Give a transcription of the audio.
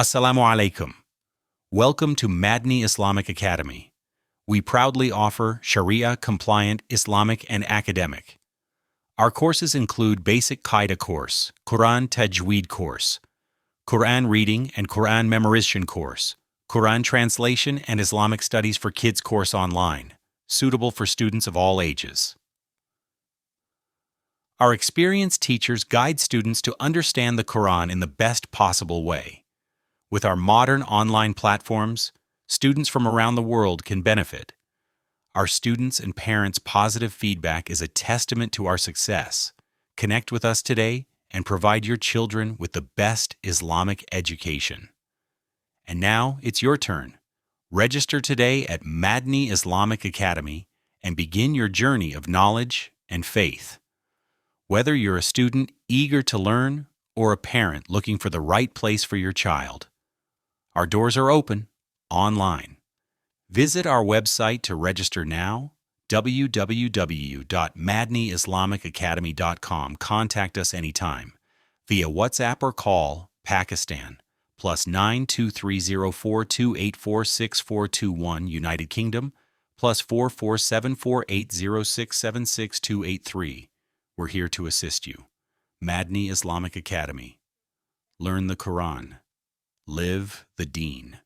Assalamu alaikum. Welcome to Madani Islamic Academy. We proudly offer Sharia-compliant Islamic and academic. Our courses include Basic Qaida course, Quran Tajweed course, Quran reading and Quran memorization course, Quran translation and Islamic studies for kids course online, suitable for students of all ages. Our experienced teachers guide students to understand the Quran in the best possible way. With our modern online platforms, students from around the world can benefit. Our students' and parents' positive feedback is a testament to our success. Connect with us today and provide your children with the best Islamic education. And now it's your turn. Register today at Madani Islamic Academy and begin your journey of knowledge and faith. Whether you're a student eager to learn or a parent looking for the right place for your child, our doors are open online. Visit our website to register now, www.madaniislamicacademy.com. Contact us anytime via WhatsApp or call Pakistan +9 2304284641 United Kingdom +447480676283. We're here to assist you. Madani Islamic Academy. Learn the Quran. Live the Deen.